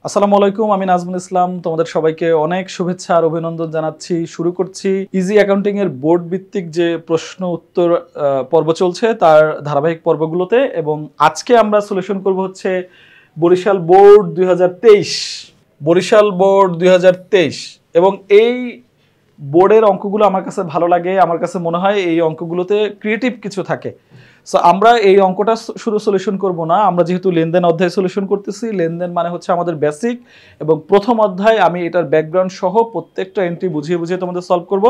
আসসালামু আলাইকুম, আমি নাজমুল ইসলাম। তোমাদের সবাইকে অনেক শুভেচ্ছা আর অভিনন্দন জানাচ্ছি। শুরু করছি ইজি অ্যাকাউন্টিং এর বোর্ড ভিত্তিক যে প্রশ্ন উত্তর পর্ব চলছে তার ধারাবাহিক পর্বগুলোতে, এবং আজকে আমরা সলিউশন করব হচ্ছে বরিশাল বোর্ড 2023। বরিশাল বোর্ড 2023 এবং এই বোর্ডের অঙ্কগুলো আমার কাছে ভালো লাগে। আমার কাছে মনে হয় এই অঙ্কগুলোতে ক্রিয়েটিভ কিছু থাকে। সো আমরা এই অঙ্কটা শুধু সলিউশন করব না, আমরা যেহেতু লেনদেন অধ্যায় সলিউশন করতেছি, লেনদেন মানে হচ্ছে আমাদের বেসিক, এবং প্রথম অধ্যায় আমি এটার ব্যাকগ্রাউন্ড সহ প্রত্যেকটা এন্ট্রি বুঝিয়ে বুঝিয়ে তোমাদের সলভ করব।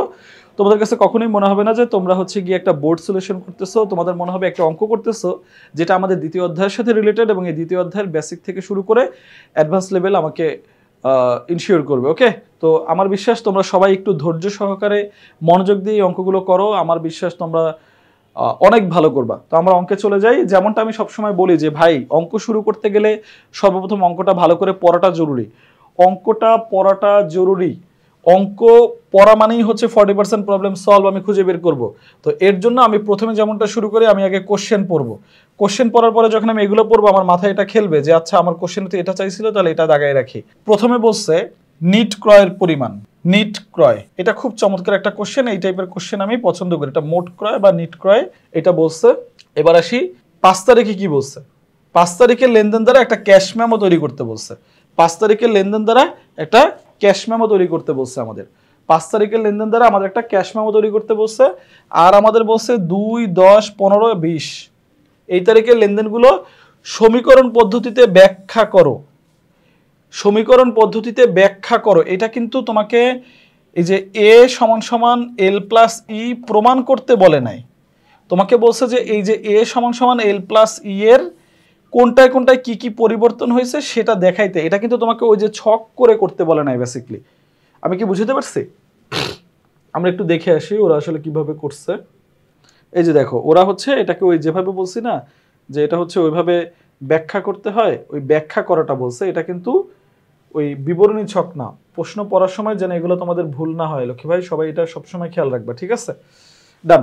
তোমাদের কাছে কখনোই মনে হবে না যে তোমরা হচ্ছে গিয়ে একটা বোর্ড সলিউশন করতেছো, তোমাদের মনে হবে একটা অঙ্ক করতেছো যেটা আমাদের দ্বিতীয় অধ্যায়ের সাথে রিলেটেড, এবং এই দ্বিতীয় অধ্যায়ের বেসিক থেকে শুরু করে অ্যাডভান্স লেভেল আমাকে ইনশিওর করবে। ওকে, তো আমার বিশ্বাস তোমরা সবাই একটু ধৈর্য সহকারে মনোযোগ দিয়ে এই অঙ্কগুলো করো। আমার বিশ্বাস তোমরা অনেক ভালো করবা। তো আমরা অঙ্কে চলে যাই। যেমনটা আমি সবসময় বলি যে ভাই, অঙ্ক শুরু করতে গেলে সর্বপ্রথম অঙ্কটা ভালো করে পড়াটা জরুরি। অঙ্কটা পড়াটা জরুরি। অঙ্ক পড়া মানেই হচ্ছে 40% প্রবলেম সলভ আমি খুঁজে বের করব। তো এর জন্য আমি প্রথমে যেমনটা শুরু করি, আমি আগে কোশ্চেন পড়বো। কোশ্চেন পড়ার পরে যখন আমি এগুলো পড়বো, আমার মাথায় এটা খেলবে যে আচ্ছা, আমার কোশ্চেনে তো এটা চাইছিল, তাহলে এটা দাগায় রাখি। প্রথমে বলছে নিট ক্রয়ের পরিমাণ। নিট ক্রয়, এটা খুব চমৎকার একটা কোশ্চেন। এই টাইপের কোশ্চেন আমি পছন্দ করি। এটা মোট ক্রয় বা নিট ক্রয়, এটা বলছে। এবার আসি 5 তারিখে কি বলছে। 5 তারিখের লেনদেন দ্বারা একটা ক্যাশ মেমো তৈরি করতে বলছে। 5 তারিখের লেনদেন দ্বারা একটা ক্যাশ মেমো তৈরি করতে বলছে আমাদের। 5 তারিখের লেনদেন দ্বারা আমাদের একটা ক্যাশ মেমো তৈরি করতে বলছে। আর আমাদের বলছে 2, 10, 15, 20 এই তারিখের লেনদেনগুলো সমীকরণ পদ্ধতিতে ব্যাখ্যা করো। সমীকরণ পদ্ধতিতে ব্যাখ্যা করো। এটা কিন্তু তোমাকে এই যে এ সমান সমান এল প্লাস ই প্রমাণ করতে বলে নাই। তোমাকে বলছে যে এই যে এ সমান সমান এল প্লাস ই এর কোনটায় কোনটায় কি কি পরিবর্তন হয়েছে সেটা দেখাইতে। এটা কিন্তু তোমাকে ওই যে ছক করে করতে বলে নাই বেসিক্যালি। আমি কি বুঝতে পারছি? আমরা একটু দেখে আসি ওরা আসলে কিভাবে করছে। এই যে দেখো, ওরা হচ্ছে এটাকে ওই যেভাবে বলছি না যে এটা হচ্ছে ওইভাবে ব্যাখ্যা করতে হয়, ওই ব্যাখ্যা করাটা বলছে। এটা কিন্তু ওই বিবরণী ছক না। প্রশ্ন পড়ার সময় যেন এগুলো তোমাদের ভুল না হয় লক্ষ্মী ভাই, সবাই এটা সবসময় খেয়াল রাখবা, ঠিক আছে? ডান।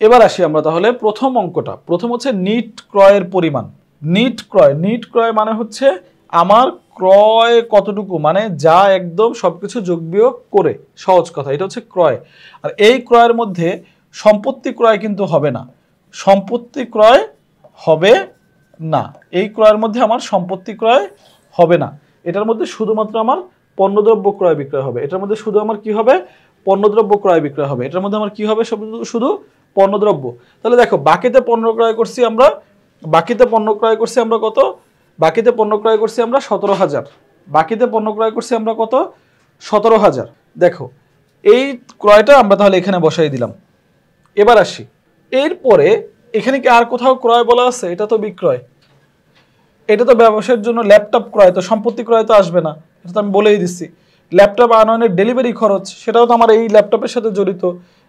এবার আসি আমরা তাহলে প্রথম অঙ্কটা। প্রথম হচ্ছে নিট ক্রয়ের পরিমাণ। নিট ক্রয়, নিট ক্রয় মানে হচ্ছে আমার ক্রয় কতটুকু, মানে যা একদম সবকিছু যোগ বিয়োগ করে, সহজ কথা, এটা হচ্ছে ক্রয়। আর এই ক্রয়ের মধ্যে সম্পত্তি ক্রয় কিন্তু হবে না। সম্পত্তি ক্রয় হবে না। এই ক্রয়ের মধ্যে আমার সম্পত্তি ক্রয় হবে না। এটার মধ্যে শুধুমাত্র আমার পণ্যদ্রব্য ক্রয় বিক্রয় হবে। এটার মধ্যে শুধু আমার কি হবে? পণ্যদ্রব্য ক্রয় বিক্রয় হবে। এটার মধ্যে আমার কি হবে? শুধু পণ্যদ্রব্য। তাহলে দেখো, বাকিতে পণ্য ক্রয় করছি আমরা, বাকিতে পণ্য ক্রয় করছি আমরা কত? বাকিতে পণ্য ক্রয় করছি আমরা 17,000। বাকিতে পণ্য ক্রয় করছি আমরা কত? 17,000। দেখো, এই ক্রয়টা আমরা তাহলে এখানে বসাই দিলাম। এবার আসি, এরপরে এখানে কি আর কোথাও ক্রয় বলা আছে? এটা তো বিক্রয়। এটা তো ব্যবসার জন্য ল্যাপটপ ক্রয়, তো সম্পত্তি ক্রয় তো আসবে না। এটা তো আমি বলেই দিচ্ছি। ল্যাপটপ আনয়নের ডেলিভারি খরচ, সেটাও তো আমার এই ল্যাপটপের সাথে জড়িত।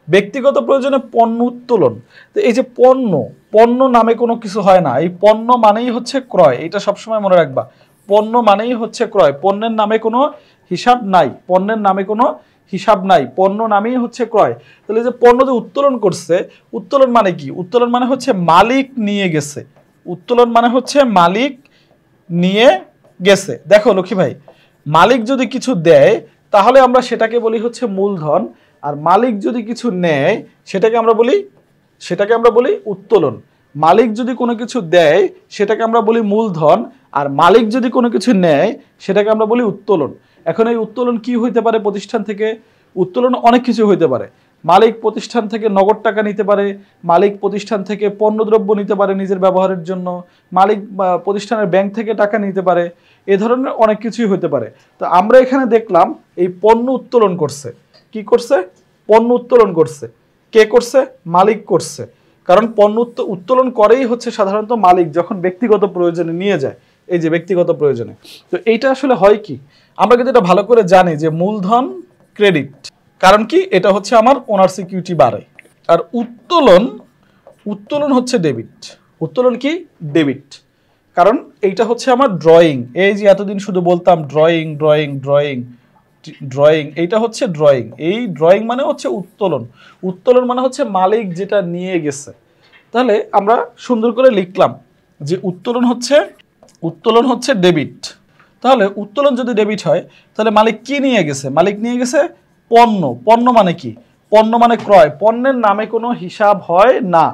ব্যক্তিগত প্রয়োজনে পণ্য উত্তোলন, তো এই যে পণ্য, পণ্য নামে কোনো কিছু হয় না। এই পণ্য মানেই হচ্ছে ক্রয়, এটা সবসময় মনে রাখবা। পণ্য মানেই হচ্ছে ক্রয়। পণ্যের নামে কোনো হিসাব নাই। পণ্যের নামে কোনো হিসাব নাই। পণ্য নামেই হচ্ছে ক্রয়। তাহলে যে পণ্য যে উত্তোলন করছে, উত্তোলন মানে কি? উত্তোলন মানে হচ্ছে মালিক নিয়ে গেছে। উত্তোলন মানে হচ্ছে মালিক নিয়ে গেছে। দেখো লক্ষ্মী ভাই, মালিক যদি কিছু দেয় তাহলে আমরা সেটাকে বলি হচ্ছে মূলধন, আর মালিক যদি কিছু নেয় সেটাকে আমরা বলি উত্তোলন। মালিক যদি কোনো কিছু দেয় সেটাকে আমরা বলি মূলধন, আর মালিক যদি কোনো কিছু নেয় সেটাকে আমরা বলি উত্তোলন। এখন এই উত্তোলন কি হইতে পারে? প্রতিষ্ঠান থেকে উত্তোলন অনেক কিছু হইতে পারে। মালিক প্রতিষ্ঠান থেকে নগদ টাকা নিতে পারে, মালিক প্রতিষ্ঠান থেকে পণ্যদ্রব্য নিতে পারে নিজের ব্যবহারের জন্য, মালিক প্রতিষ্ঠানের ব্যাংক থেকে টাকা নিতে পারে, এ ধরনের অনেক কিছুই হতে পারে। তো আমরা এখানে দেখলাম এই পণ্য উত্তোলন করছে। কি করছে? পণ্য উত্তোলন করছে। কে করছে? মালিক করছে। কারণ পণ্য উত্তোলন করেই হচ্ছে সাধারণত মালিক, যখন ব্যক্তিগত প্রয়োজনে নিয়ে যায়। এই যে ব্যক্তিগত প্রয়োজনে, তো এইটা আসলে হয় কি, আমরা কিন্তু এটা ভালো করে জানি যে মূলধন ক্রেডিট। কারণ কি? এটা হচ্ছে আমার ওনার সিকিউরিটি বাড়ায়। আর উত্তোলন হচ্ছে ডেবিট। উত্তোলন কি? ডেবিট। কারণ এইটা হচ্ছে আমার ড্রয়িং। এই যে এতদিন শুধু বলতাম ড্রয়িং ড্রয়িং ড্রয়িং ড্রয়িং, এইটা হচ্ছে ড্রয়িং। এই ড্রয়িং মানে হচ্ছে উত্তোলন। উত্তোলন মানে হচ্ছে মালিক যেটা নিয়ে গেছে। তাহলে আমরা সুন্দর করে লিখলাম যে উত্তোলন হচ্ছে ডেবিট। তাহলে উত্তোলন যদি ডেবিট হয় তাহলে মালিক কি নিয়ে গেছে? মালিক নিয়ে গেছে পণ্য। পণ্য মানে কি? পণ্য মানে ক্রয়। পণ্যের নামে কোনো হিসাব হয় না,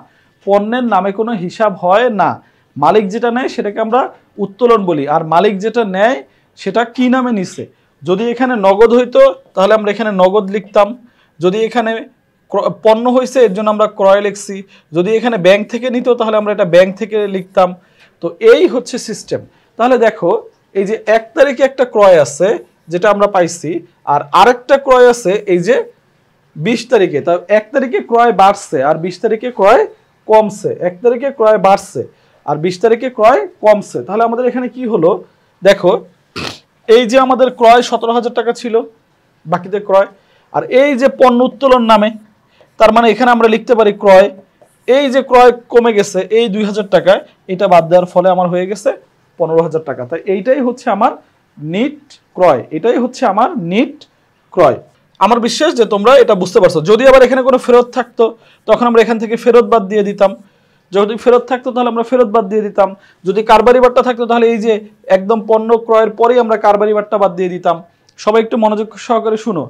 পণ্যের নামে কোনো হিসাব হয় না। মালিক যেটা নেয় সেটাকে আমরা উত্তোলন বলি, আর মালিক যেটা নেয় সেটা কি নামে নিছে। যদি এখানে নগদ হইতো তাহলে আমরা এখানে নগদ লিখতাম, যদি এখানে পণ্য হয়েছে এর জন্য আমরা ক্রয় লিখছি, যদি এখানে ব্যাংক থেকে নিত তাহলে আমরা এটা ব্যাংক থেকে লিখতাম। তো এই হচ্ছে সিস্টেম। তাহলে দেখো এই যে 1 তারিখে একটা ক্রয় আছে যেটা আমরা পাইছি, আর আরেকটা ক্রয় আছে এই যে 20 তারিখে। তা 1 তারিখে ক্রয় বাড়ছে আর 20 তারিখে ক্রয় কমছে। 1 তারিখে ক্রয় বাড়ছে আর 20 তারিখে ক্রয় কমছে। তাহলে আমাদের এখানে কি হলো দেখো, এই যে আমাদের ক্রয় 17,000 টাকা ছিল, বাকিতে ক্রয়, আর এই যে পণ্য উত্তোলন নামে, তার মানে এখানে আমরা লিখতে পারি ক্রয়। এই যে ক্রয় কমে গেছে এই 2,000 টাকা, এটা বাদ দেওয়ার ফলে আমার হয়ে গেছে 15,000 টাকা। তাই এইটাই হচ্ছে আমার নিট ক্রয়, এটাই হচ্ছে আমার নিট ক্রয়। আমার বিশ্বাস যে তোমরা এটা বুঝতে পারছো। যদি আবার এখানে কোনো ফেরত থাকতো তখন আমরা এখান থেকে ফেরত বাদ দিয়ে দিতাম, যদি ফেরত থাকতো তাহলে আমরা ফেরত বাদ দিয়ে দিতাম, যদি কারবারি বাট্টা থাকতো তাহলে এই যে একদম পণ্য ক্রয়ের পরেই আমরা কারবারি বাট্টা বাদ দিয়ে দিতাম। সবাই একটু মনোযোগ সহকারে শুনো।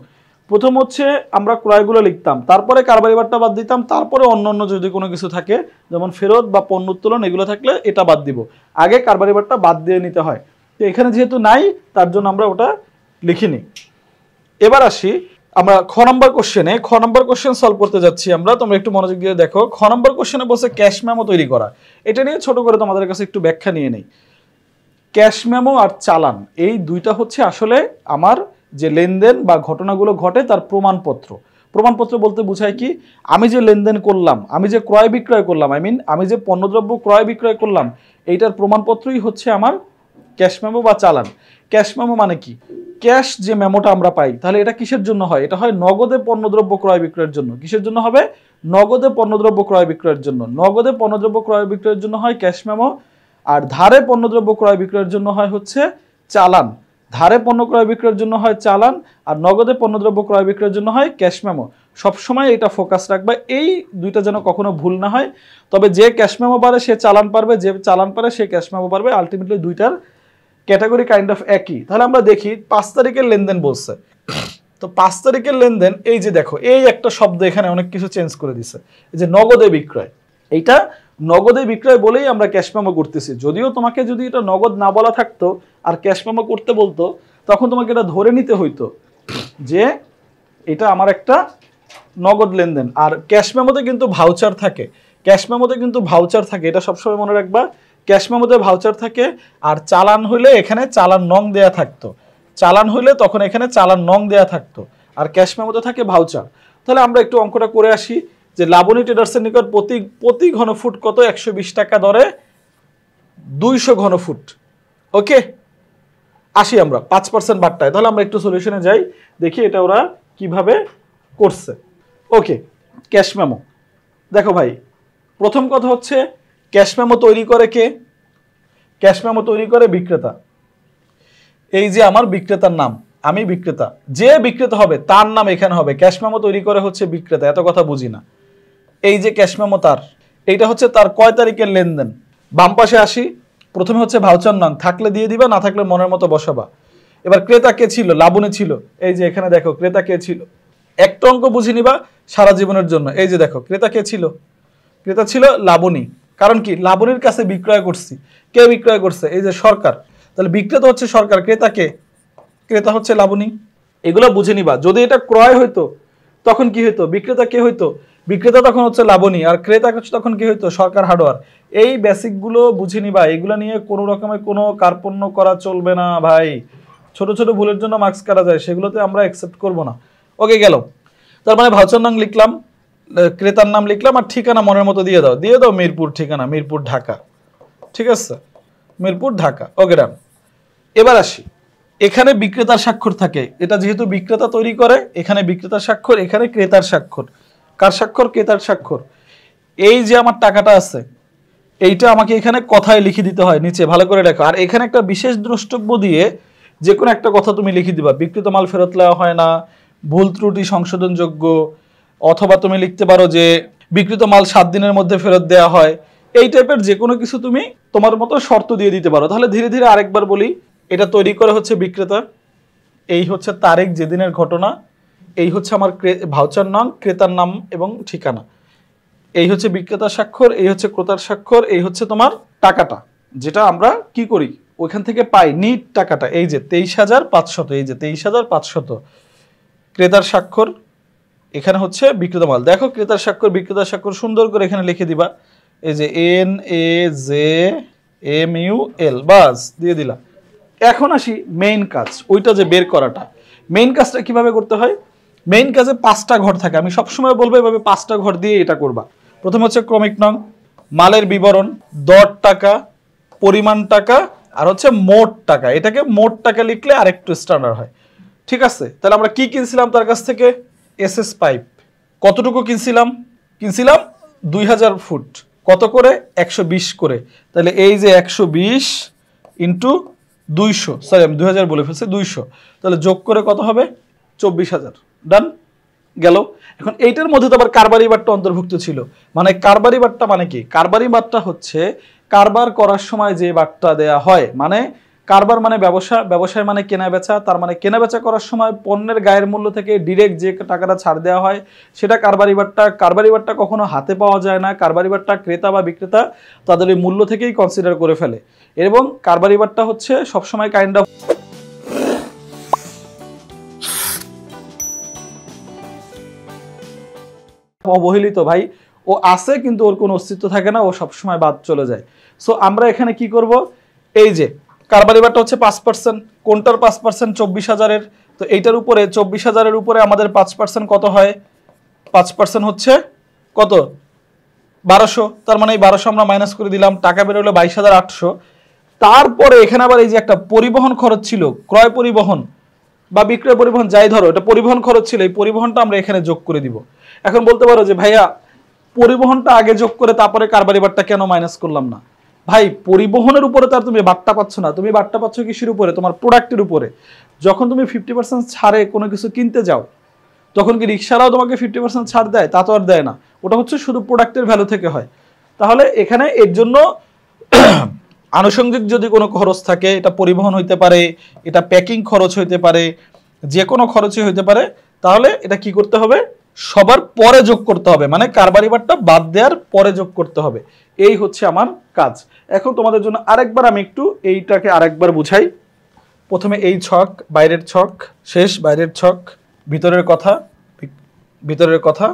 প্রথম হচ্ছে আমরা ক্রয়গুলো লিখতাম, তারপরে কারবারি বাট্টা বাদ দিতাম, তারপরে অন্য যদি কোনো কিছু থাকে যেমন ফেরত বা পণ্য উত্তোলন এগুলো থাকলে এটা বাদ দিব, আগে কারবারি বাট্টা বাদ দিয়ে নিতে হয়। তো এখানে যেহেতু নাই তার জন্য আমরা ওটা লিখিনি। এবার আসি আমরা খ নম্বর কোশ্চেনে। খ নম্বর কোশ্চেন সলভ করতে যাচ্ছি আমরা, তোমরা একটু মনোযোগ দিয়ে দেখো। খ নম্বর কোশ্চেনে বলছে ক্যাশ মেমো তৈরি করা। এটা নিয়ে ছোট করে তোমাদের কাছে একটু ব্যাখ্যা নিয়ে নেই। ক্যাশ মেমো আর চালান এই দুইটা হচ্ছে আসলে আমার যে লেনদেন বা ঘটনাগুলো ঘটে তার প্রমাণপত্র। প্রমাণপত্র বলতে বোঝায় কি, আমি যে লেনদেন করলাম, আমি যে ক্রয় বিক্রয় করলাম, আমি যে পণ্যদ্রব্য ক্রয় বিক্রয় করলাম, এইটার প্রমাণপত্রই হচ্ছে আমার ক্যাশ মেমো বা চালান। ক্যাশ মেমো মানে কি? ক্যাশ যে মেমোটা আমরা পাই তাহলে এটা কিসের জন্য হয়? এটা হয় নগদে পণ্যদ্রব্য ক্রয় বিক্রয়ের জন্য। কিসের জন্য হবে? নগদে পণ্যদ্রব্য ক্রয় বিক্রয়ের জন্য। নগদে পণ্যদ্রব্য ক্রয় বিক্রয়ের জন্য হয় ক্যাশ মেমো, আর ধারে পণ্যদ্রব্য ক্রয় বিক্রয়ের জন্য হয় হচ্ছে চালান। ধারে পণ্য ক্রয় বিক্রয়ের জন্য হয় চালান, আর নগদে পণ্যদ্রব্য ক্রয় বিক্রয়ের জন্য হয় ক্যাশ মেমো। সবসময় এটা ফোকাস রাখবে, এই দুইটা যেন কখনো ভুল না হয়। তবে যে ক্যাশ মেমো পারে সে চালান পারবে, যে চালান পারে সে ক্যাশ মেমো পারবে, আলটিমেটলি দুইটার ক্যাটাগরি কাইন্ড অফ একই। তাহলে আমরা দেখি 5 তারিখের লেনদেন বলছে, তো 5 তারিখের লেনদেন এই যে দেখো এই একটা শব্দ এখানে অনেক কিছু চেঞ্জ করে দিছে, এই যে নগদে বিক্রয়, এইটা নগদে বিক্রয় বলেই আমরা ক্যাশ মেমো করতেছি। যদিও তোমাকে যদি এটা নগদ না বলা থাকতো আর ক্যাশ মেমো করতে বলতো তখন তোমাকে এটা ধরে নিতে হইতো যে এটা আমার একটা নগদ লেনদেন। আর ক্যাশ মেমোতে কিন্তু ভাউচার থাকে, ক্যাশ মেমোতে কিন্তু ভাউচার থাকে, এটা সবসময় মনে রাখবা। ক্যাশ মেমোতে ভাউচার থাকে, আর চালান হইলে এখানে চালান নং দেয়া থাকতো, চালান হইলে তখন এখানে চালান নং দেয়া থাকতো, আর ক্যাশ মেমোতে থাকে ভাউচার। তাহলে আমরা একটু অঙ্কটা করে আসি যে লাবণী ট্রেডার্সের নিকট প্রতি ঘনফুট কত? 120 টাকা দরে 200 ঘনফুট। ওকে, আসি আমরা 5% বাট্টায়। তাহলে আমরা একটু সলিউশনে যাই, দেখি এটা ওরা কিভাবে করছে। ওকে, ক্যাশ মেমো দেখো ভাই, প্রথম কথা হচ্ছে ক্যাশ মেমো তৈরি করে কে? ক্যাশ মেমো তৈরি করে বিক্রেতা। এই যে আমার বিক্রেতার নাম, আমি বিক্রেতা, যে বিক্রেতা হবে তার নাম এখানে হবে। ক্যাশ মেমো তৈরি করে হচ্ছে বিক্রেতা, এত কথা বুঝি না। এই যে ক্যাশ মেমো তার, এইটা হচ্ছে তার কয় তারিখের লেনদেন। বাম পাশে আসি, প্রথমে হচ্ছে ভাউচার নং, থাকলে দিয়ে দিবা, না থাকলে মনের মতো বসাবা। এবার ক্রেতা কে ছিল? লাবণী ছিল। এই যে এখানে দেখো ক্রেতা কে ছিল, একটা অঙ্ক বুঝে নিবা সারা জীবনের জন্য। এই যে দেখো ক্রেতা কে ছিল? ক্রেতা ছিল লাবণী। কারণ কি? লাবণীর কাছে বিক্রয় করছি। কে বিক্রয় করছে? এই যে সরকার। তাহলে বিক্রেতা হচ্ছে সরকার, ক্রেতা কে? ক্রেতা হচ্ছে লাবণী। এগুলো বুঝে নিবা। যদি এটা ক্রয় হইতো তখন কি হইতো? বিক্রেতা কে হইতো? বিক্রেতা তখন হচ্ছে লাবণী, আর ক্রেতা তখন কি হইতো? সরকার হার্ডওয়্যার। এই বেসিকগুলো বুঝে নিবা। এগুলো নিয়ে কোনো রকমের কোনো কার্পণ্য করা চলবে না ভাই। ছোট ছোট ভুলের জন্য মার্কস কাটা যায়, সেগুলোতে আমরা অ্যাকসেপ্ট করব না। ওকে, গেল। তার মানে ভাউচার নাম লিখলাম, ক্রেতার নাম লিখলাম, আর ঠিকানা মনের মতো দিয়ে দাও, দিয়ে দাও মিরপুর ঠিকানা, মিরপুর ঢাকা। ঠিক আছে, মিরপুর ঢাকা। ওকে, ডান। এবার আসি, এখানে বিক্রেতার স্বাক্ষর থাকে। এটা যেহেতু বিক্রেতা তৈরি করে, এখানে বিক্রেতার স্বাক্ষর, এখানে ক্রেতার স্বাক্ষর। কার স্বাক্ষর? ক্রেতার স্বাক্ষর। এই যে আমার টাকাটা আছে এইটা আমাকে এখানে কথায় লিখে দিতে হয় নিচে, ভালো করে দেখো। আর এখানে একটা বিশেষ দ্রষ্টব্য দিয়ে যে কোনো একটা কথা তুমি লিখে দিবা। বিক্রিত মাল ফেরত দেওয়া হয় না, ভুল ত্রুটি সংশোধনযোগ্য, অথবা তুমি লিখতে পারো যে বিক্রিত মাল 7 দিনের মধ্যে ফেরত দেওয়া হয়। এই টাইপের যে কোনো কিছু তুমি তোমার মতো শর্ত দিয়ে দিতে পারো। তাহলে ধীরে ধীরে আরেকবার বলি, এটা তৈরি করে হচ্ছে বিক্রেতা, এই হচ্ছে তারিখ যেদিনের ঘটনা, এই হচ্ছে আমার ভাউচার নাম, ক্রেতার নাম এবং ঠিকানা, এই হচ্ছে বিক্রেতার স্বাক্ষর, এই হচ্ছে ক্রেতার স্বাক্ষর, এই হচ্ছে তোমার টাকাটা যেটা আমরা কি করি ওইখান থেকে পাই নিট টাকাটা, এই যে 23,500, এই যে 23,500 ক্রেতার স্বাক্ষর, এখানে হচ্ছে বিক্রেতা মাল। দেখো ক্রেতার স্বাক্ষর বিক্রেতার স্বাক্ষর সুন্দর করে এখানে লিখে দিবা, এই যে NAJMUL, বাস দিয়ে দিলাম। এখন আসি মেইন কাজ, ওইটা যে বের করাটা, মেইন কাজটা কিভাবে করতে হয়। মেইন কাজে 5টা ঘর থাকে, আমি সবসময় বলবো এভাবে 5টা ঘর দিয়ে এটা করবা। প্রথমে হচ্ছে ক্রমিক নং, মালের বিবরণ, দর টাকা, পরিমাণ টাকা, আর হচ্ছে মোট টাকা। এটাকে মোট টাকা লিখলে আরেকটু স্ট্যান্ডার্ড হয়। ঠিক আছে, তাহলে আমরা কি কিনছিলাম তার কাছ থেকে, SS পাইপ। কতটুকু কিনছিলাম, 2000 ফুট। কত করে, 120 করে। তাহলে এই যে 120 ইন্টু 200, সরি আমি 2000 বলে ফেলছি, 200, তাহলে যোগ করে কত হবে, 24,000। ডান গেল। এখন এইটার মধ্যে তো আবার কারবারি বারটা অন্তর্ভুক্ত ছিল। মানে কারবারি বারটা মানে কি, কারবারি বারটা হচ্ছে কারবার করার সময় যে বারটা দেয়া হয়, মানে কারবার মানে ব্যবসা, ব্যবসায় মানে কেনা বেচা, তার মানে কেনা বেচা করার সময় পণ্যের গায়ের মূল্য থেকে ডিরেক্ট যে টাকাটা ছাড় দেওয়া হয় সেটা কারবারি বারটা। কারবারি বারটা কখনো হাতে পাওয়া যায় না, কারবারি বারটা ক্রেতা বা বিক্রেতা তাদের এই মূল্য থেকেই কনসিডার করে ফেলে। এবং কারবারি বারটা হচ্ছে সবসময় কাইন্ড অফ অবহেলিত ভাই, ও আছে কিন্তু ওর কোনো অস্তিত্ব থাকে না, ও সবসময় বাদ চলে যায়। সো আমরা এখানে কি করব, এই যে কারবারি বারটা হচ্ছে 5%, কোনটার 5%, 24,000-এর। তো এইটার উপরে 24,000-এর উপরে আমাদের 5% কত হয়, 5% হচ্ছে কত, 1200। তার মানে এই 1200 আমরা মাইনাস করে দিলাম, টাকা বের হলো 22,800। তারপরে এখানে আবার এই যে একটা পরিবহন খরচ ছিল, ক্রয় পরিবহন বা বিক্রয় পরিবহন যাই ধরো, এটা পরিবহন খরচ ছিল, এই পরিবহনটা আমরা এখানে যোগ করে দিব। এখন বলতে পারো যে ভাইয়া পরিবহনটা আগে যোগ করে তারপরে কারবারি বারটা কেন মাইনাস করলাম না। ভাই পরিবহনের উপরে তো আর তুমি বাট্টা পাচ্ছ না, তুমি বাট্টা পাচ্ছ কিসের উপরে, তোমার প্রোডাক্টের উপরে। যখন তুমি 50% ছাড়ে কোনো কিছু কিনতে যাও তখন কি রিক্সারাও তোমাকে 50% ছাড় দেয়, তা তো আর দেয় না, ওটা হচ্ছে শুধু প্রোডাক্টের ভ্যালু থেকে হয়। তাহলে এখানে এর জন্য আনুষঙ্গিক যদি কোনো খরচ থাকে, এটা পরিবহন হইতে পারে, এটা প্যাকিং খরচ হইতে পারে, যে কোনো খরচই হইতে পারে, তাহলে এটা কি করতে হবে, সবার পরে যোগ করতে হবে, মানে কারবারি বারটা বাদ দেওয়ার পরে যোগ করতে হবে। এই হচ্ছে আমার কাজ। এখন তোমাদের জন্য আরেকবার আমি একটু এইটাকে আরেকবার বুঝাই। প্রথমে এই ছক, বাইরের ছক, শেষ বাইরের ছক, ভিতরের কথা, ভিতরের কথা,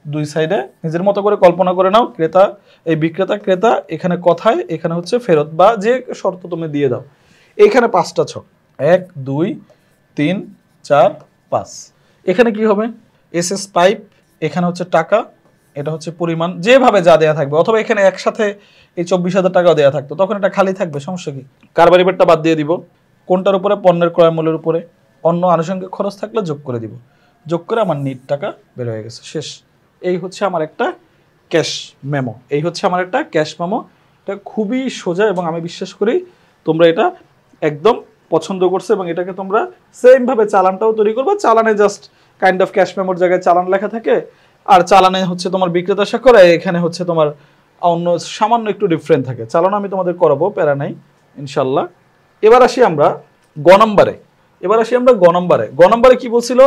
দুই সাইডে নিজের মতো করে কল্পনা করে নাও। ক্রেতা, এই বিক্রেতা ক্রেতা, এখানে কথায়, এখানে হচ্ছে ফেরত বা যে শর্ত তুমি দিয়ে দাও। এইখানে 5টা ছক, 1 2 3 4 5। এখানে কি হবে, SS পাইপ, এখানে হচ্ছে টাকা, এটা হচ্ছে পরিমাণ, যেভাবে যা দেয়া থাকবে, অথবা এখানে একসাথে এই 24,000 টাকাও দেয়া থাকতো, তখন এটা খালি থাকবে, সমস্যা কি। কারবারি বারটা বাদ দিয়ে দিব, কোনটার উপরে, পণ্যের ক্রয় মূল্যের উপরে, অন্য আনুষঙ্গিক খরচ থাকলে যোগ করে দিব, যোগ করে আমার নিট টাকা বের হয়ে গেছে, শেষ। এই হচ্ছে আমার একটা ক্যাশ মেমো, এই হচ্ছে আমার একটা ক্যাশ মেমো। এটা খুবই সোজা এবং আমি বিশ্বাস করি তোমরা এটা একদম পছন্দ করছো এবং এটাকে তোমরা সেমভাবে চালানটাও তৈরি করবে। চালানে জাস্ট কাইন্ড অফ ক্যাশ মেমোর জায়গায় চালান লেখা থাকে, আর চালানে হচ্ছে তোমার বিক্রেতা স্বাক্ষর, এখানে হচ্ছে তোমার অন্য সামান্য একটু ডিফারেন্ট থাকে। চালান আমি তোমাদের করাবো, প্যারা নাই ইনশাল্লাহ। এবার আসি আমরা গ নম্বরে, গ নম্বরে কি বলছিল,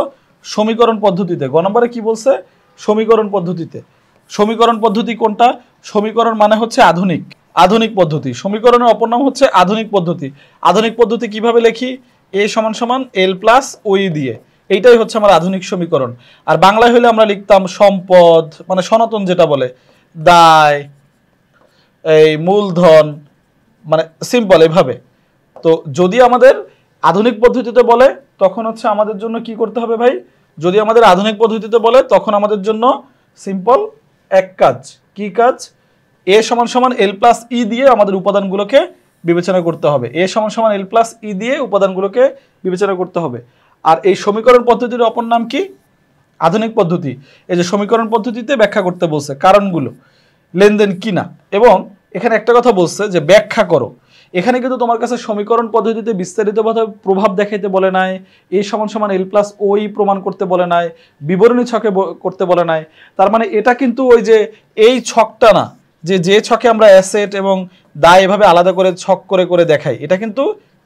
সমীকরণ পদ্ধতিতে। গ নম্বরে কি বলছে, সমীকরণ পদ্ধতিতে। সমীকরণ পদ্ধতি কোনটা, সমীকরণ মানে হচ্ছে আধুনিক পদ্ধতি। সমীকরণের অপর নাম হচ্ছে আধুনিক পদ্ধতি। আধুনিক পদ্ধতি কিভাবে লিখি, a = l + ওই দিয়ে, এইটাই হচ্ছে আমার আধুনিক সমীকরণ। আর বাংলায় হলে আমরা লিখতাম সম্পদ, মানে সনাতন যেটা বলে, দায়, এই মূলধন, মানে সিম্পল এভাবে। তো যদি আমাদের আধুনিক পদ্ধতিতে বলে তখন হচ্ছে আমাদের জন্য কি করতে হবে ভাই, যদি আমাদের আধুনিক পদ্ধতিতে বলে তখন আমাদের জন্য সিম্পল এক কাজ, কি কাজ, a = l + e দিয়ে আমাদের উপাদানগুলোকে বিবেচনা করতে হবে। a = l + e দিয়ে উপাদানগুলোকে বিবেচনা করতে হবে। আর এই সমীকরণ পদ্ধতির অপর নাম কি, আধুনিক পদ্ধতি। এই যে সমীকরণ পদ্ধতিতে ব্যাখ্যা করতে বলছে কারণগুলো, লেনদেন কিনা, এবং এখানে একটা কথা বলছে যে ব্যাখ্যা করো। এখানে কিন্তু তোমার কাছে সমীকরণ পদ্ধতিতে বিস্তারিতভাবে প্রভাব দেখাইতে বলে নাই, a = l + ওই প্রমাণ করতে বলে নাই, বিবরণী ছকে করতে বলে নাই। তার মানে এটা কিন্তু ওই যে এই ছকটা না, যে ছকে আমরা অ্যাসেট এবং দায় এভাবে আলাদা করে ছক করে করে দেখাই, এটা কিন্তু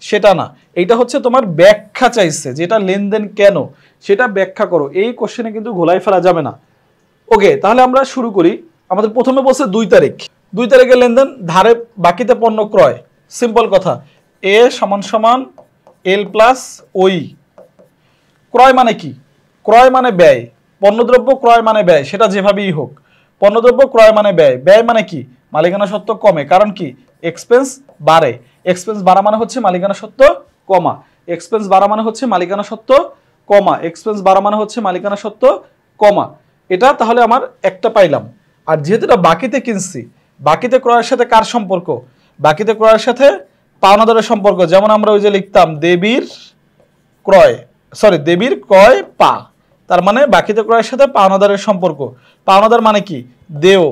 সেটা না, এইটা হচ্ছে তোমার ব্যাখ্যা চাইছে, যেটা লেনদেন কেন সেটা ব্যাখ্যা করো। এই কোশ্চেনে কিন্তু ঘোলাই ফেলা যাবে না। ওকে, তাহলে আমরা শুরু করি। আমাদের প্রথমে বলছে 2 তারিখ, 2 তারিখের লেনদেন, ধারে বাকিতে পণ্য ক্রয়। সিম্পল কথা, এ সমান সমান এল প্লাস ওই। ক্রয় মানে কি? ক্রয় মানে ব্যয়, পণ্যদ্রব্য ক্রয় মানে ব্যয়, সেটা যেভাবেই হোক। পণ্যদ্রব্য ক্রয় মানে ব্যয়, ব্যয় মানে কি? মালিকানা সত্ত্ব কমে, কারণ কি? এক্সপেন্স বাড়ে। এক্সপেন্স বাড়া মানে হচ্ছে মালিকানা সত্ত্ব কমা, এক্সপেন্স বাড়া মানে হচ্ছে মালিকানা সত্ত্ব কমা, এক্সপেন্স বাড়া মানে হচ্ছে মালিকানা সত্ত্ব কমা। এটা তাহলে আমার একটা পাইলাম। আর যেহেতু এটা বাকিতে কিনছি, বাকিতে ক্রয়ের সাথে কার সম্পর্ক? বাকিতে ক্রয়ের সাথে পাওনাদারের সম্পর্ক। যেমন আমরা ওই যে লিখতাম দেবীর ক্রয়, সরি দেবীর ক্রয় পা, তার মানে বাকিতে ক্রয়ের সাথে পাওনাদারের সম্পর্ক। পাওনাদার মানে কি? দেও।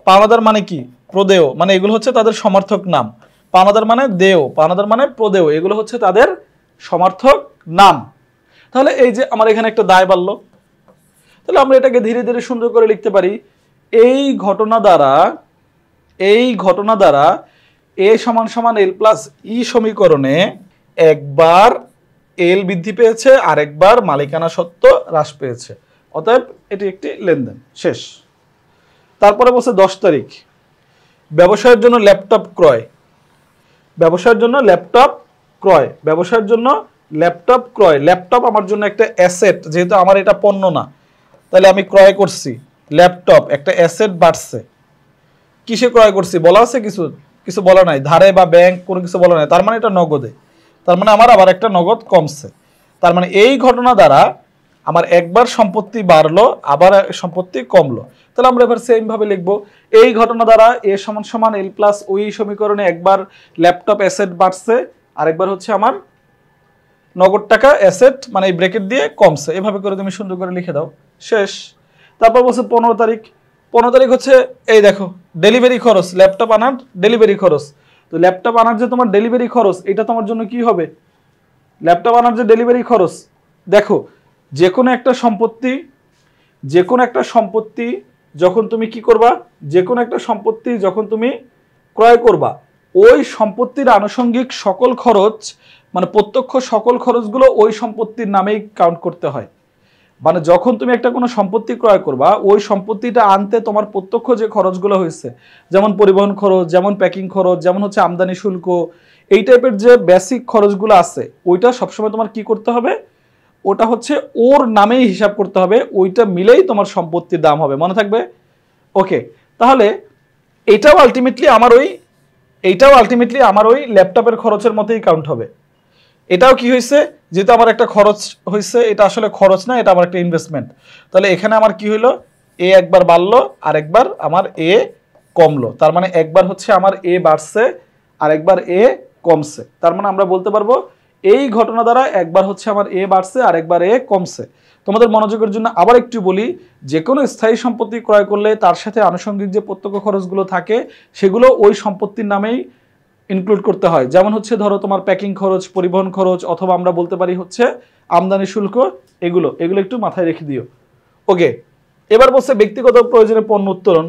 পাওনাদার মানে কি? প্রদেয়। মানে এগুলো হচ্ছে তাদের সমার্থক নাম। পাওনাদার মানে দেও, পাওনাদার মানে প্রদেয়, এগুলো হচ্ছে তাদের সমার্থক নাম। তাহলে এই যে আমার এখানে একটা দায় বাড়লো, তাহলে আমরা এটাকে ধীরে ধীরে সুন্দর করে লিখতে পারি। এই ঘটনা দ্বারা এ সমান সমান এল প্লাস ই সমীকরণে একবার এল বৃদ্ধি পেয়েছে, আরেকবার মালিকানা সত্ত্ব হ্রাস পেয়েছে, অতএব এটি একটি লেনদেন। শেষ। তারপরে বলছে 10 তারিখ, ব্যবসায়ের জন্য ল্যাপটপ ক্রয়। ব্যবসায়ের জন্য ল্যাপটপ ক্রয়, ব্যবসায়ের জন্য ল্যাপটপ ক্রয়। ল্যাপটপ আমার জন্য একটা অ্যাসেট, যেহেতু আমার এটা পণ্য না, তাহলে আমি ক্রয় করছি ল্যাপটপ, একটা অ্যাসেট বাড়ছে। কিসে ক্রয় করছি বলা আছে? কিছু বলা নাই, ধারে বা ব্যাংক কোনো কিছু বলা নাই, তার মানে এটা নগদে, তার মানে আমার আবার একটা নগদ কমছে। তার মানে এই ঘটনা দ্বারা আমার একবার সম্পত্তি বাড়লো, আবার সম্পত্তি কমলো। তাহলে আমরা এবার সেম ভাবে লিখবো, এই ঘটনা দ্বারা এ সমান সমান এল প্লাস ওই সমীকরণে একবার ল্যাপটপ অ্যাসেট বাড়ছে, আরেকবার হচ্ছে আমার নগদ টাকা অ্যাসেট মানে এই ব্র্যাকেট দিয়ে কমছে। এভাবে করে তুমি সুন্দর করে লিখে দাও। শেষ। তারপর বলছে 15 তারিখ। 15 তারিখ হচ্ছে এই দেখো ডেলিভারি খরচ, ল্যাপটপ আনার ডেলিভারি খরচ। তো ল্যাপটপ আনার যে তোমার ডেলিভারি খরচ, এটা তোমার জন্য কি হবে? ল্যাপটপ আনার যে ডেলিভারি খরচ, দেখো যে কোনো একটা সম্পত্তি যখন তুমি কি করবা, যে কোনো একটা সম্পত্তি যখন তুমি ক্রয় করবা, ওই সম্পত্তির আনুষঙ্গিক সকল খরচ মানে প্রত্যক্ষ সকল খরচগুলো ওই সম্পত্তির নামেই কাউন্ট করতে হয়। মানে যখন তুমি একটা কোনো সম্পত্তি ক্রয় করবা, ওই সম্পত্তিটা আনতে তোমার প্রত্যক্ষ যে খরচগুলো হয়েছে, যেমন পরিবহন খরচ, যেমন প্যাকিং খরচ, যেমন হচ্ছে আমদানি শুল্ক, এই টাইপের যে বেসিক খরচগুলো আছে, ওইটা সবসময় তোমার কি করতে হবে? ওটা হচ্ছে ওর নামেই হিসাব করতে হবে, ওইটা মিলেই তোমার সম্পত্তির দাম হবে, মনে থাকবে? ওকে, তাহলে এইটাও আলটিমেটলি আমার ওই ল্যাপটপের খরচের মতোই কাউন্ট হবে। এটাও কি হয়েছে? যেহেতু আমার একটা খরচ হয়েছে, এটা আসলে খরচ না, এটা আমার একটা ইনভেস্টমেন্ট। তাহলে এখানে আমার কি হইলো? এ একবার বাড়লো, আর একবার আমার এ কমলো। তার মানে একবার হচ্ছে আমার এ বাড়ছে, আর একবার এ কমছে। তার মানে আমরা বলতে পারবো এই ঘটনা দ্বারা একবার হচ্ছে আমার এ বাড়ছে, আর একবার এ কমছে। তোমাদের মনোযোগের জন্য আবার একটু বলি, যে কোনো স্থায়ী সম্পত্তি ক্রয় করলে তার সাথে আনুষঙ্গিক যে প্রত্যক্ষ খরচগুলো থাকে, সেগুলো ওই সম্পত্তির নামেই ইনক্লুড করতে হয়। যেমন হচ্ছে ধরো তোমার প্যাকিং খরচ, পরিবহন খরচ, অথবা আমরা বলতে পারি হচ্ছে আমদানি শুল্ক, এগুলো একটু মাথায় রেখে দিও। ওকে, এবার বলছে ব্যক্তিগত প্রয়োজনে পণ্য উত্তোলন।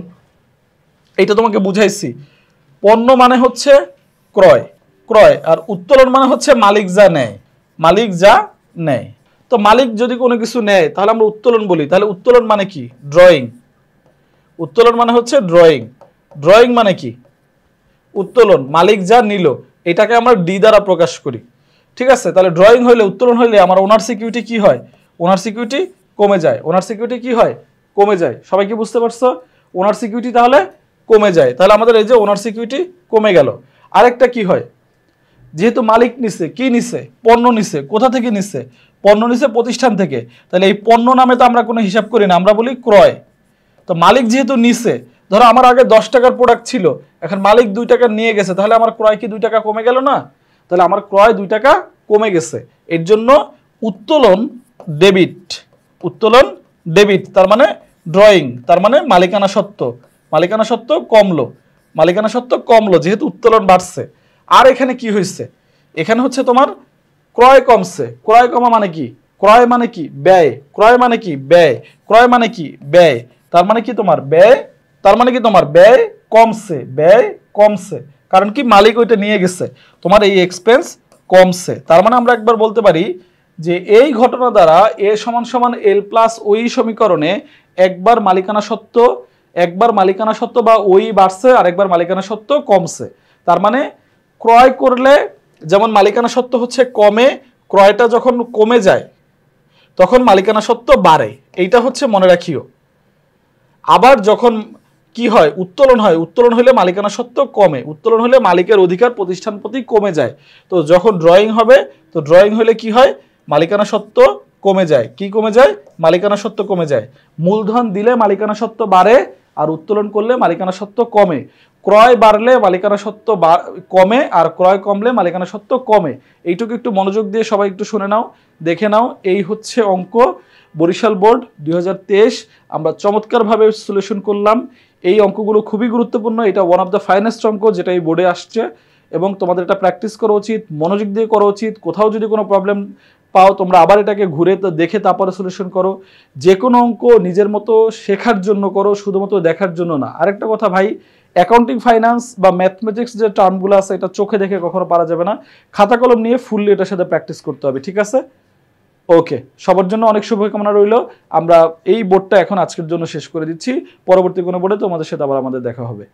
এইটা তোমাকে বুঝাইছি। পণ্য মানে হচ্ছে ক্রয়, আর উত্তোলন মানে হচ্ছে মালিক যা নেয়। তো মালিক যদি কোনো কিছু নেয় তাহলে আমরা উত্তোলন বলি। তাহলে উত্তোলন মানে কি? ড্রয়িং। উত্তোলন মানে হচ্ছে ড্রয়িং মানে কি? উত্তোলন, মালিক যা নিল, এটাকে আমরা ডি দ্বারা প্রকাশ করি। ঠিক আছে, তাহলে ড্রয়িং হইলে, উত্তোলন হইলে আমার ওনার সিকিউরিটি কি হয়? ওনার সিকিউরিটি কমে যায়। ওনার সিকিউরিটি কি হয়? কমে যায়। সবাই কি বুঝতে পারছো? ওনার সিকিউরিটি তাহলে কমে যায়। তাহলে আমাদের এই যে ওনার সিকিউরিটি কমে গেল। আরেকটা কি হয়? যেহেতু মালিক নিছে, কি নিছে? পণ্য নিছে। কোথা থেকে নিছে? পণ্য নিছে প্রতিষ্ঠান থেকে। তাহলে এই পণ্য নামে তো আমরা কোনো হিসাব করি না, আমরা বলি ক্রয়। তো মালিক যেহেতু নিছে, ধরো আমার আগে 10 টাকার প্রোডাক্ট ছিল, এখন মালিক 2 টাকা নিয়ে গেছে, তাহলে আমার ক্রয় কি 2 টাকা কমে গেল না? তাহলে আমার ক্রয় 2 টাকা কমে গেছে। এর জন্য উত্তোলন ডেবিট, তার মানে ড্রয়িং, তার মানে মালিকানা সত্ত্ব কমলো যেহেতু উত্তোলন বাড়ছে। আর এখানে কি হয়েছে? এখানে হচ্ছে তোমার ক্রয় কমছে। ক্রয় কমা মানে কি? ক্রয় মানে কি? ব্যয়। ক্রয় মানে কি? ব্যয়। তার মানে কি তোমার ব্যয় কমছে। কারণ কি? মালিক ওইটা নিয়ে গেছে, তোমার এই এক্সপেন্স কমছে। তার মানে আমরা একবার বলতে পারি যে এই ঘটনা দ্বারা এ সমান সমান এল প্লাস ওই সমীকরণে একবার মালিকানা সত্ত্ব বা ওই বাড়ছে আর একবার মালিকানা সত্ত্ব কমছে। তার মানে ক্রয় করলে যেমন মালিকানা সত্ত্ব হচ্ছে কমে, ক্রয়টা যখন কমে যায় তখন মালিকানা সত্ত্ব বাড়ে, এইটা হচ্ছে মনে রাখিও। আবার যখন কি হয়, উত্তোলন হয়, উত্তোলন হলে মালিকানা সত্ত্ব কমে, উত্তোলন হলে মালিকের অধিকার প্রতিষ্ঠান প্রতি কমে যায়। তো যখন ড্রয়িং হবে, তো ড্রয়িং হলে কি হয়, মালিকানা সত্ত্ব কমে যায়। কি কমে যায়? মালিকানা সত্ত্ব কমে যায়। মূলধন দিলে মালিকানা সত্ত্ব বাড়ে আর উত্তোলন করলে মালিকানা সত্ত্ব কমে। ক্রয় বাড়লে মালিকানা সত্ত্ব কমে আর ক্রয় কমলে মালিকানা সত্ত্ব কমে। এইটুকু একটু মনোযোগ দিয়ে সবাই একটু শুনে নাও, দেখে নাও। এই হচ্ছে অঙ্ক, বরিশাল বোর্ড 2023 আমরা চমৎকারভাবে সলিউশন করলাম। এই অঙ্কগুলো খুবই গুরুত্বপূর্ণ, এটা ওয়ান অফ দ্য ফাইনেস্ট অঙ্ক যেটা এই বোর্ডে আসছে, এবং তোমাদের এটা প্র্যাকটিস করা উচিত, মনোযোগ দিয়ে করা উচিত। কোথাও যদি কোনো প্রবলেম পাও তোমরা আবার এটাকে ঘুরে দেখে তারপরে সলিউশন করো। যে কোনো অঙ্ক নিজের মতো শেখার জন্য করো, শুধুমাত্র দেখার জন্য না। আরেকটা কথা ভাই, অ্যাকাউন্টিং ফাইন্যান্স বা ম্যাথমেটিক্স যে টার্মগুলো আছে এটা চোখে দেখে কখনো পারা যাবে না, খাতা কলম নিয়ে ফুললি এটার সাথে প্র্যাকটিস করতে হবে, ঠিক আছে? ওকে, সবার জন্য অনেক শুভকামনা রইল। আমরা এই বোর্ডটা এখন আজকের জন্য শেষ করে দিচ্ছি, পরবর্তী কোনো বোর্ডে তোমাদের সাথে আবার আমাদের দেখা হবে।